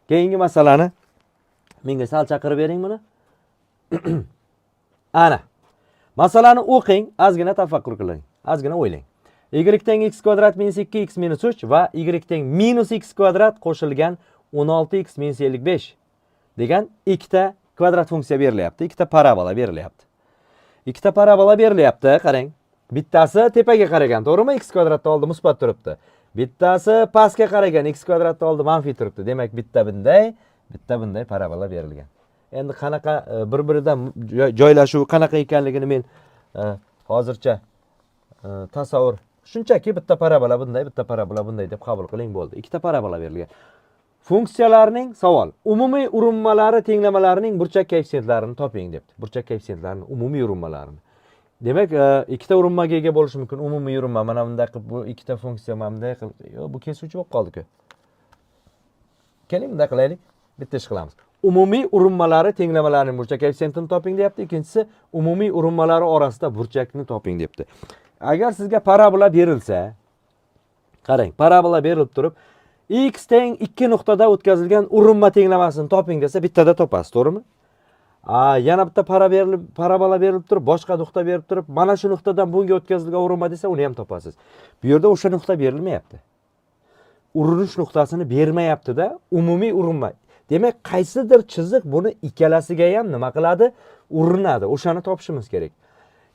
Keyingi masalani menga sal chaqirib bering buni. Ana. Masalani o'qing, ozgina tafakkur qiling, ozgina o'ylang. Y teng x kvadrat minus 2x minus 3 va y teng minus x kvadrat qo'shilgan 16x minus 55 degan ikkita kvadrat funksiya berilyapti, ikkita parabola berilyapti. Ikkita parabola berilyapti, qarang. Bittasi tepaga qaragan, to'g'rimi? X kvadratda oldi musbat turibdi. Bittasi pastga qaragan, x kvadratda oldi manfiy turibdi. Demak, bitta bunday parabola berilgan. Endi qanaqa bir-biridan joylashuv qanaqa ekanligini men hozircha tasavvur, shunchaki bitta parabola bunday deb qabul qiling bo'ldi. Ikkita parabola berilgan. Funksiyalarning savol, umumiy urinmalari tenglamalarining burchak koeffitsiyentlarini toping debdi. Burchak koeffitsiyentlarini umumiy urinmalarini. Demak, ikkita urinmaga ega bo'lishi mumkin. Umumiy urinma mana bunday qilib bu ikkita funksiya mana bunday qilib, bu kesuvchi bo'lib qoldi-ku. Keling bunday qilaylik. Bitta ish qilamiz. Umumiy urinmalari tenglamalarining burchak koeffitsiyentini toping deyapti. Ikkinchisi umumiy urinmalari orasida burchakni toping debdi. Agar sizga parabola berilsa, qarang, parabola berilib turib, x teng 2 nuqtada o'tkazilgan urinma tenglamasini toping desa, bittada topasiz, to'g'rimi? Yana bitta parabola berilib turib, boshqa nuqta berib turib, mana shu nuqtadan bunga o'tkazilgan urinma desa, uni ham topasiz. Bu yerda o'sha nuqta berilmayapti. Urinish nuqtasini bermayapti-da, umumiy urinma. Demak, qaysidir chiziq buni ikkalasiga ham nima qiladi? Urinadi. O'shani topishimiz kerak.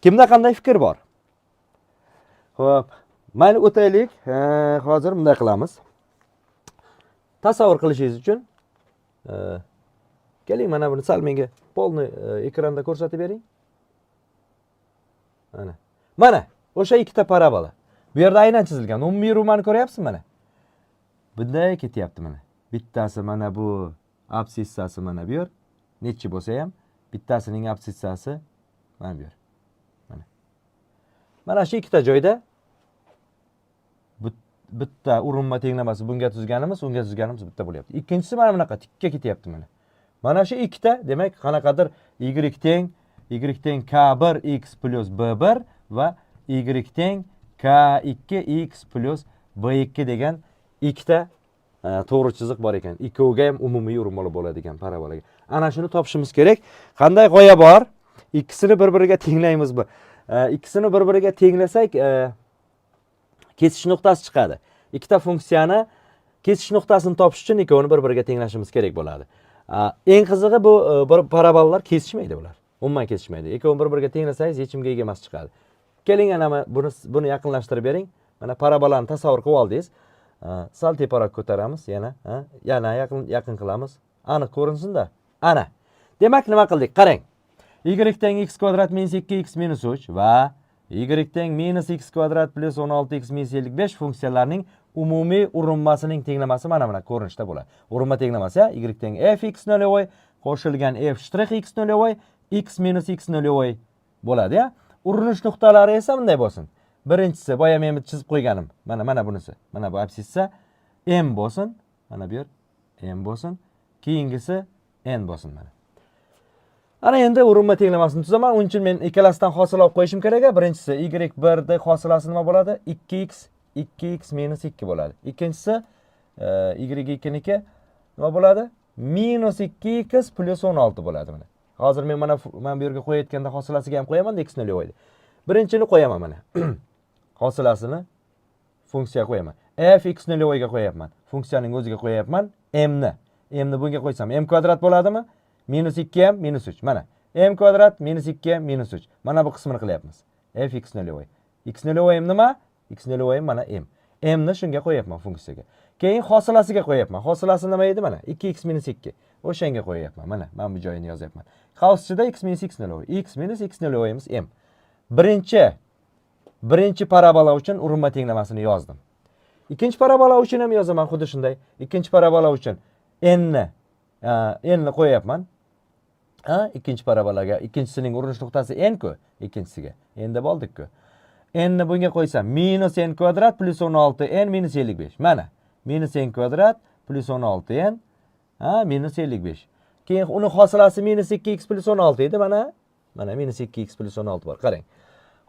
Kimda qanday fikr bor? Xo'p, mayli o'taylik. Hozir bunday qilamiz. Tasavvur qilishingiz uchun keling, mana buni sal menga polni ekranda ko'rsatib bering. Mana o'sha ikkita parabola. Bu yerda aynan chizilgan. Umumiy urinmani ko'ryapsizmi mana? Bunday ketyapti mana. Bittasi mana bu absissasi mana bu yer. Nechi bo'lsa ham, bittasining absissasi mana bu yer. Mana shu ikkita joyda bitta urinma tenglamasi bunga tuzganimiz, unga tuzganimiz bitta bo'lyapti. Ikkinchisi mana bunaqa tikka ketyapti mana. Mana shu ikkita, demak, qanaqadir y teng k1 x plus b1 va y teng k2 x plus b2 degan ikkita to'g'ri chiziq bor ekan. Ikkoviga ham umumiy urinmalar bo'ladigan parabolaga. Ana shuni topishimiz kerak. Qanday g'oya bor? Ikkisini bir-biriga tenglaymiz bu. Ikkisini bir-biriga tenglasak, kesish nuqtasi chiqadi. Ikkita funksiyani kesish nuqtasini topish uchun ikkovini bir-biriga tenglashimiz kerak bo'ladi. Eng qizig'i bu parabolalar kesishmaydi bular. Umuman kesishmaydi. Ikkovini bir-biriga tenglasangiz yechimga ega emas chiqadi. Keling, ana buni yaqinlashtirib bering. Mana parabolani tasavvur qilib oldingiz. Sal teparoq ko'taramiz yana yaqin qilamiz. Aniq ko'rinsin-da. Ana. Demak, nima qildik? Qarang. Y teng x kvadrat minus 2x minus 3 va y teng minus x kvadrat plus 16x minus 55 funksiyalarining umumiy urinmasining tenglamasi mana buna ko'rinishda bo'ladi. Urinma tenglamasi y teng f x nolvoy qo'shilgan f shtrix x nolvoy x minus x nolvoy bo'ladi, ya. Urinish nuqtalari esa bunday bo'lsin. Birinchisi boya men chizib qo'yganim. Mana bunisi. Mana bu absissa m bo'lsin. Mana bu yer m bo'lsin. Keyingisi n bo'lsin mana. Ana endi urinma tenglamasini tuzaman. Uning uchun men ikkalasidan hosil olib qo'yishim kerak. Birinchisi y1 da hosilasi nima bo'ladi? 2x minus 2 bo'ladi. Ikkinchisi y2 niki nima bo'ladi? Minus 2x plus 16 bo'ladi mana. Hozir men mana bu yerga qo'yayotganda hosilasiga ham qo'yaman, x nol qo'ydi. Birinchini qo'yaman mana. Hosilasini funksiya qo'yaman. F x nol ga qo'yapman. Funksiyaning o'ziga qo'yapman m ni. M ni bunga qo'ysam m kvadrat bo'ladimi? Minus 2 ham minus 3. Mana m kvadrat minus 2 ham minus 3. Mana bu qismini qilyapmiz. F x nol. X nol m nima? X nol mana m. M ni shunga qo'yapman funksiyaga. Keyin hosilasiga qo'yapman. Hosilasi nima edi mana? 2x minus 2. O'shanga qo'yapman. Mana bu joyini yozyapman. Qavsida x minus x nol. X minus x nol imiz m. Birinchi parabola uchun urinma tenglamasini yozdim. Ikkinchi parabola uchun ham yozaman xuddi shunday. Ikkinchi parabola uchun n ni qo'yapman. Ikkinchi parabolaga, ikkinchisining urinish nuqtasi n ku, ikkinchisiga. Endi bo'ldik-ku. N ni bunga qo'ysam minus n kvadrat plus 16n minus 55. Mana minus n kvadrat plus 16n minus 55. Keyin uni hosilasi minus 2x plus 16 edi. Mana minus 2x plus 16 bor. Qarang.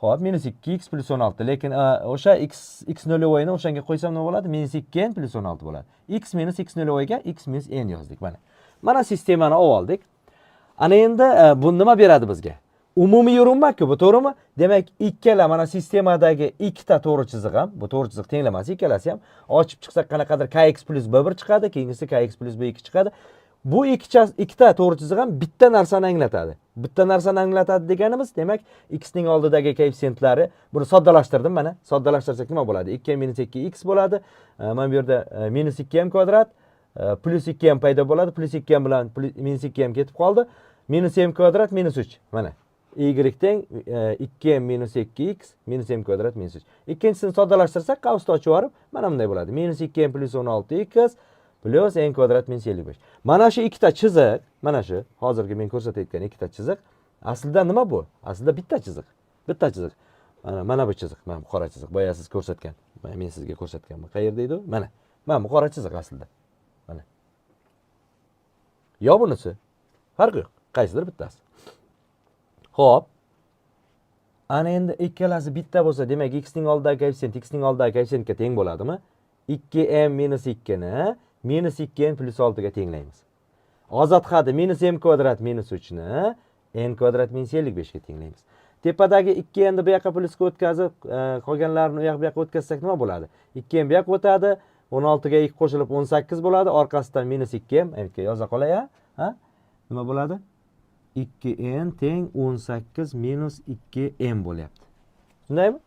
Xo'p, -2x + 16. Lekin o'sha x nolvoyni o'shanga qo'ysam nima bo'ladi? -2n + 16 bo'ladi. X - x nolvoyga x - n yozdik mana. Mana sistemani oldik. Ana endi bu nima beradi bizga? Umumiy yo'rinma-ku, bu to'g'rimi? Demak, ikkala mana sistemadagi ikkita to'g'ri chiziq ham, bu to'g'ri chiziq tenglamasi ikkalasi ham ochib chiqsak qanaqadir kx + b1 chiqadi, keyingisi kx + b2 chiqadi. Bu ikkita to'g'ri chiziq ham bitta narsani anglatadi. Bitta narsani anglatadi deganimiz, demak, x ning oldidagi koeffitsentlari, buni soddalashtirdim mana. Soddalashtirsak nima bo'ladi? 2m - 2x bo'ladi. Mana bu yerda -2m kvadrat +2m paydo bo'ladi. +2m bilan -2m ketib qoldi. -m kvadrat -3. Mana. Y teng 2m - 2x -m kvadrat -3. Ikkinchisini soddalashtirsak, qavsni ochib yorib, mana bunday bo'ladi. -2m + 16x plus n kvadrat -55. Mana shu ikkita chiziq, mana shu hozirgi men ko'rsatayotgan ikkita chiziq, aslida nima bu? Aslida bitta chiziq. Bitta chiziq. Mana bu chiziq, mana bu qora chiziq. Boya siz ko'rsatgan. Men sizga ko'rsatganman. Qayerda edi u? Mana. Mana bu qora chiziq aslida. Mana. Yo bunisi. Farqi yo'q. Qaysidir bittasi. Xo'p. Ana endi ikkalasi bitta bo'lsa, demak x ning oldidagi koeffitsient x ning oldidagi koeffitsiyentga teng bo'ladimi? 2m - 2 ni -2n + 6 ga tenglaymiz. Ozod hadi -m kvadrat -3 ni n kvadrat -55 ga tenglaymiz. Tepadagi 2n ni bu yoqqa plusga o'tkazib, qolganlarini u yoqqa o'tkazsak nima bo'ladi? 2n bu yoqqa o'tadi, 16 ga 2 qo'shilib 18 bo'ladi, orqasidan -2m, aytga yoza qolay, ha? Nima bo'ladi? 2n teng 18 - 2m bo'lyapti. Shundaymi?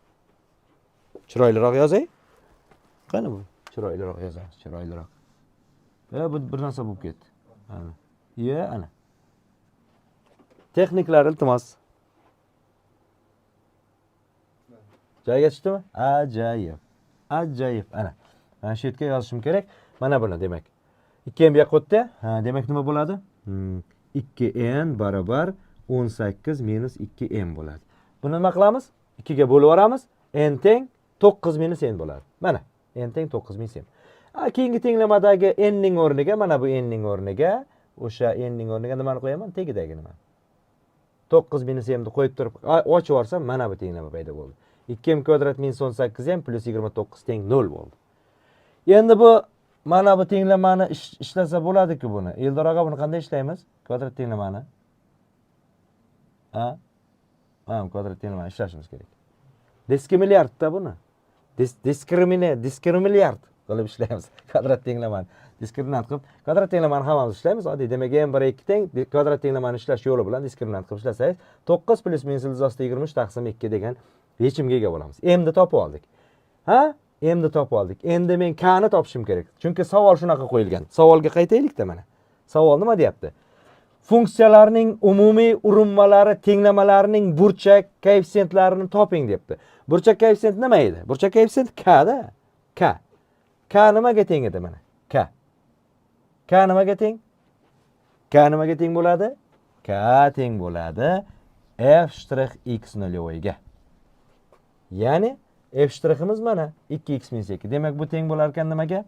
Chiroyliroq yozay. Qani bu? Chiroyliroq yozamiz, chiroyliroq. Bu bir narsa bo'lib ketdi. Ana. Ana. Texniklar iltimos. Joyiga tushdimi? Ajoyib. Ajoyib. Ana. Mana shu yerga yozishim kerak. Mana buni demak. 2m bu yoqqa o'tdi. Demak nima bo'ladi? 2n barobar 18 - 2m bo'ladi. Buni nima qilamiz? 2 ga bo'lib yoramiz. N teng 9 - n bo'ladi. Mana. N teng 9 - n. Keyingi tenglamadagi n ning o'rniga, mana bu n ning o'rniga, o'sha n ning o'rniga nimani qo'yaman? Tegidagi nima? 9 - n ni qo'yib turib, ochib yuborsam mana bu tenglama paydo bo'ldi. 2m kvadrat -18m + 29 teng 0 bo'ldi. Endi bu mana bu tenglamani ishlasa bo'ladi-ku buni. Eldor aka, buni qanday ishlaymiz? Kvadrat tenglamani. Mana kvadrat tenglamani ishlashimiz kerak. Diskrimilliardda buni. Diskrimilliard qilib ishlaymiz. Kvadrat tenglamani diskriminant qilib, kvadrat tenglamani hammamiz ishlaymiz. Oddiy, demak, m = 2 teng kvadrat tenglamani ishlash yo'li bilan diskriminant qilib ishlasangiz, 9 + -23 taqsim 2 degan yechimga ega bo'lamiz. M ni topib oldik. M ni topib oldik. Endi men k ni topishim kerak. Chunki savol shunaqa qo'yilgan. Savolga qaytaylik-da mana. Savol nima deyapti? Funksiyalarning umumiy urinmalari tenglamalarining burchak koeffitsiyentlarini toping debdi. Burchak koeffitsiyent nima edi? Burchak koeffitsiyent k da. K. K nimaga teng edi mana? K. K nimaga teng? K nimaga teng bo'ladi? K teng bo'ladi f' x nolvoyga. Ya'ni f' mana 2x - 2. Demak, bu teng bo'lar ekan nimaga?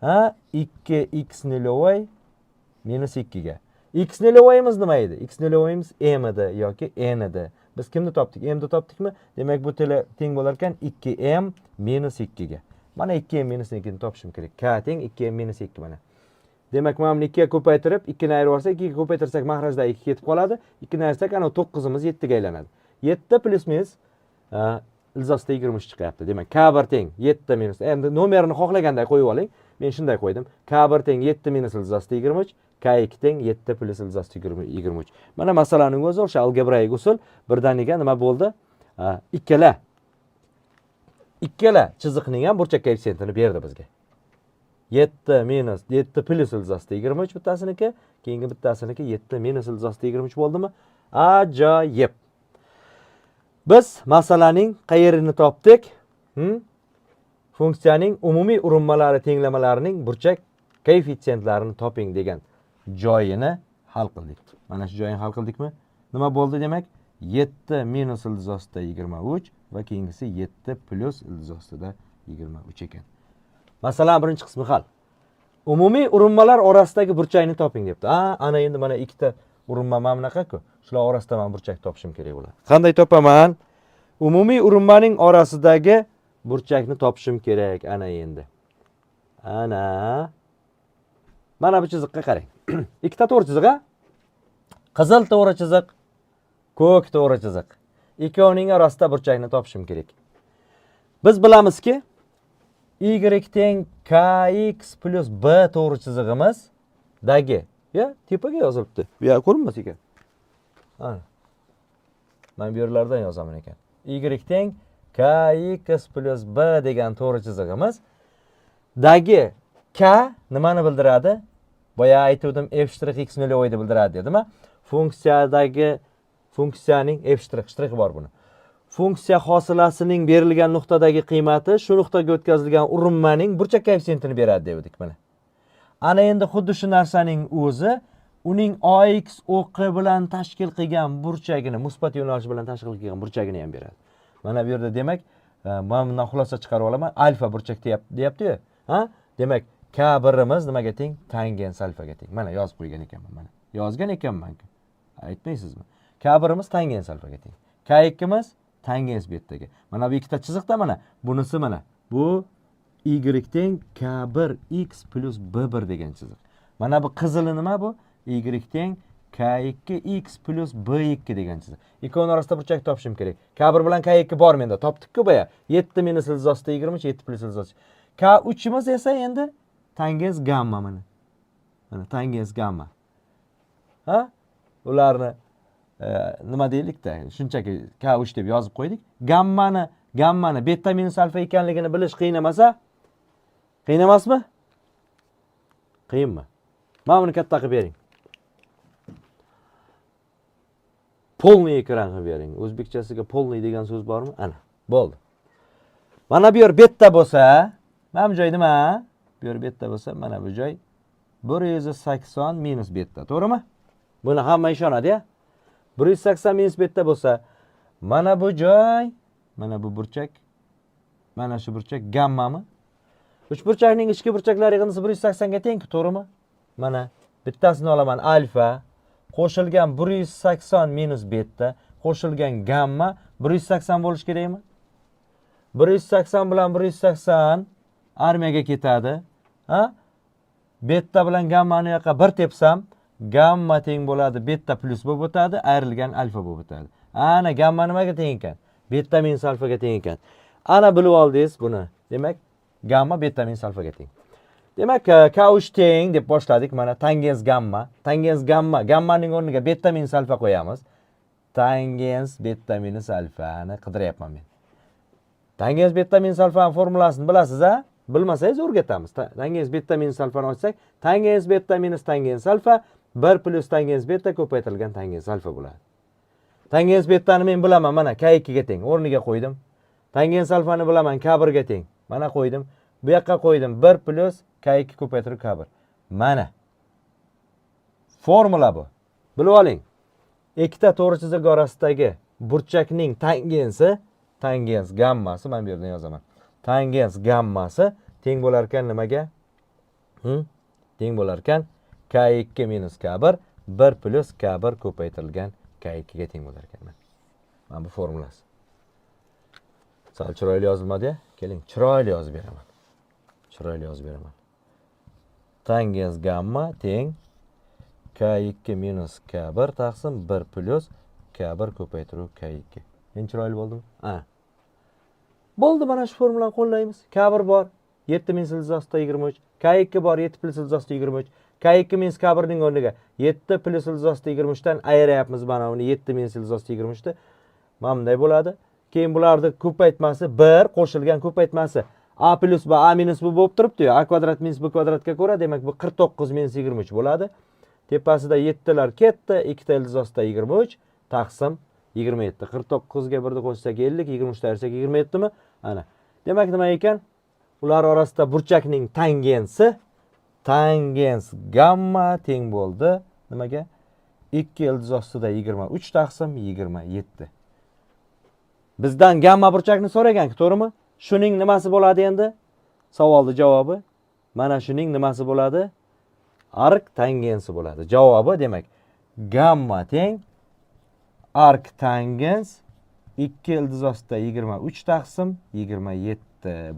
2x nolvoy - 2 ga. X nolvoyimiz nima edi? X nolvoyimiz m edi yoki n edi. Biz kimni topdik? M ni topdikmi? Demak, bu teng bo'lar ekan 2m - 2 ga. Mana 2m - 2 ni topishim kerak. K teng 2m - 2 mana. Demak, mana buni 2 ga ko'paytirib, 2 ni ayirib olsak, 2 ga ko'paytirsak mahrajda 2 ketib qoladi. 2 ni ayirsak, ana 9imiz 7 ga aylanadi. 7 plus minus ilzosida 23 chiqyapti. Demak, k1 teng 7 minus. Endi nomerini xohlaganday qo'yib oling. Men shunday qo'ydim. K1 teng 7 minus ilzosida 23, K2 teng 7 plus ilzosida 23. Mana masalaning o'zi o'sha algebraik usul birdaniga nima bo'ldi? Ikkala chiziqning ham burchak koeffitsiyentini berdi bizga. 7 minus 7 plus ilzosida 23 bittasiniki, keyingi bittasiniki 7 minus ilzosida 23 bo'ldimi? Ajoyib. Biz masalaning qayerini topdik? Funksiyaning umumiy urinmalari tenglamalarining burchak koeffitsiyentlarini toping degan joyini hal qildik. Mana shu joyini hal qildikmi? Nima bo'ldi demak? 7 minus ilzosida 23 va keyingisi 7 plus ilzosida 23 ekan. Masalan, birinchi qismi hal. Umumiy urinmalar orasidagi burchakni toping debdi. Ana endi mana ikkita urinma mana bunaqa-ku. Shular orasida men burchak topishim kerak bo'ladi. Qanday topaman? umumiy urinmaning orasidagi burchakni topishim kerak. Ana endi. Ana. Mana bu chiziqqa qarang. Ikkita to'g'ri chiziq, ha? Qizil to'g'ri chiziq, ko'k to'g'ri chiziq. Ikkovining orasida burchakni topishim kerak. Biz bilamizki, y teng kx plus b to'g'ri chizig'imiz dagi, ya, tepaga yozilibdi. Bu yoqqa ko'rinmas ekan. Ana. Men bu yerlardan yozaman ekan. Y teng kx plus b degan to'g'ri chizig'imiz dagi k nimani bildiradi? Boya aytdim f' x nolvoy deb bildiradi dedimmi? Funksiyadagi funksiyaning f' bor buni. Funksiya hosilasining berilgan nuqtadagi qiymati shu nuqtaga o'tkazilgan urinmaning burchak koeffitsiyentini beradi dedik mana. Ana endi xuddi shu narsaning o'zi uning ox o'qi bilan tashkil qilgan burchagini, musbat yo'nalish bilan tashkil qilgan burchagini ham beradi. Mana bu yerda demak, men bundan xulosa chiqarib olaman. Alfa burchak deyapti-ku. Ha? Demak, K1imiz nimaga teng? Tangens alfaga teng. Mana yozib qo'ygan ekanman mana. Yozgan ekanman-ku. Aytmaysizmi? K1imiz tangens alfaga teng. K2imiz tangens betaga. Mana bu ikkita chiziqda mana. Bunisi mana. Bu y teng K1 x plus b1 degan chiziq. Mana bu qizili nima bu? Y teng K2 x plus b2 degan chiziq. Ikkovining orasida burchak topishim kerak. K1 bilan K2 bor menda. Topdik-ku boya. 7 minus ilzosida 20, 7 plus ilzos. K3imiz esa endi tangens gamma mana. Mana tangens gamma. Ha? Ularni nima deylik-da? Shunchaki K3 deb yozib qo'ydik. Gammani beta minus alfa ekanligini bilish qiyin emasa? Qiyin emasmi? Qiyinmi? Mana buni katta qilib bering. Polniy ekran qilib bering. O'zbekchasiga polniy degan so'z bormi? Ana, bo'ldi. Mana bu yer beta bo'lsa, mana bu joy nima? Bu yer beta bo'lsa, mana bu joy 180 minus beta, to'g'rimi? Buni hamma ishonadi-ya. 180 minus beta bo'lsa, mana bu joy, mana bu burchak, mana shu burchak gammami? Uch burchakning ichki burchaklari yig'indisi 180 ga teng, to'g'rimi? Mana bittasini olaman alfa qo'shilgan 180 minus beta qo'shilgan gamma 180 bo'lish kerakmi? 180 bilan 180 armiyaga ketadi. Ha? Beta bilan gammani yoqqa bir tepsam, gamma teng bo'ladi, beta plus bo'lib o'tadi, ayrilgan alfa bo'lib o'tadi. Ana gamma nimaga teng ekan? Beta minus alfaga teng ekan. Ana bilib oldingiz buni. Demak, gamma beta minus alfaga teng. Demak, K3 teng deb boshladik. Mana tangens gamma. Tangens gamma. Gammaning o'rniga beta minus alfa qo'yamiz. Tangens beta minus alfani qidiryapman men. Tangens beta minus alfaning formulasini bilasiz, ha? Bilmasangiz o'rgatamiz. Tangens beta minus alfani ochsak, tangens beta minus tangens alfa 1 plus tangens beta ko'paytirilgan tangens alfa bo'ladi. Tangens betani men bilaman, mana K2 ga teng. O'rniga qo'ydim. Tangens alfani bilaman, K1 ga teng. Mana qo'ydim. Bu yoqqa qo'ydim 1 plus K2 ko'paytirib K1. Mana. Formula bu. Bilib oling. Ikkita to'g'ri chiziq orasidagi burchakning tangensi, tangens gammasi, men bu yerdan yozaman. Tangens gammasi teng bo'lar ekan nimaga? Teng bo'lar ekan K2 minus K1 1 plus K1 ko'paytirilgan K2 ga teng bo'lar ekan. Mana bu formulasi. Sal chiroyli yozilmadi-ya? Keling, chiroyli yozib beraman. Chiroyli yozib beraman. Tangens gamma teng K2 minus K1 taqsim 1 plus K1 ko'paytiruv K2. Endi chiroyli bo'ldimi? Ha. Bo'ldi, mana shu formulani qo'llaymiz. K1 bor 7 minus ilzosida 23, K2 bor 7 plus ilzosida 23. K2 minus K1 ning o'rniga 7 plus ilzosida 23 dan ayirayapmiz mana uni 7 minus ilzosida 23 da. Mana bunday bo'ladi. Keyin bularni ko'paytmasi 1 qo'shilgan ko'paytmasi a plus va a minus b bo'lib turibdi-yu. A kvadrat minus b kvadratga ko'ra, demak bu 49 minus 23 bo'ladi. Tepasida 7 lar ketdi, 2 ta ilzosida 23 taqsim 27. 49 ga 1 ni qo'shsak 50, 23 ta ayirsak 27 mi? Ana. Demak nima ekan? Ular orasida burchakning tangensi tangens gamma teng bo'ldi. Nimaga? 2 ildiz ostida 23 taqsim 27. Bizdan gamma burchakni so'ragan-ku, to'g'rimi? Shuning nimasi bo'ladi endi? Savolning javobi mana shuning nimasi bo'ladi? Ark tangensi bo'ladi. Javobi demak gamma teng ark tangens 2 ildiz ostida 23 taqsim 27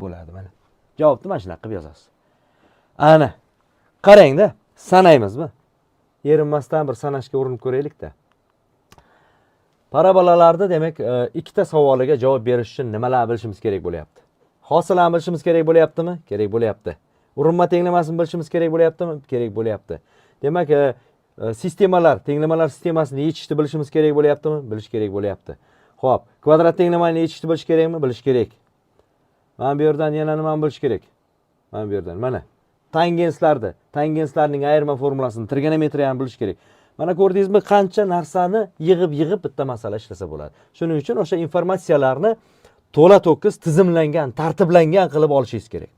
bo'ladi mana. Javobni mana shunaqa qilib yozasiz. Ana. Qarangda, sanaymizmi? Erinmasdan bir sanashga urinib ko'raylik-da. Parabolalarda demak, ikkita savoliga javob berish uchun nimalar bilishimiz kerak bo'lyapti? Hosilani bilishimiz kerak bo'lyaptimi? Kerak bo'lyapti. Urinma tenglamasini bilishimiz kerak bo'lyaptimi? Kerak bo'lyapti. Demak, sistemalar, tenglamalar sistemasini yechishni bilishimiz kerak bo'lyaptimi? Bilish kerak bo'lyapti. Xo'p, kvadrat tenglamani yechishni bilish kerakmi? Bilish kerak. Mana bu yerdan yana nimani bilish kerak? Mana bu yerdan mana tangenslarning ayirma formulasini, trigonometriyani bilish kerak. Mana ko'rdingizmi, qancha narsani yig'ib bitta masala ishlasa bo'ladi. Shuning uchun o'sha informatsiyalarni to'la to'kis tizimlangan, tartiblangan qilib olishingiz kerak.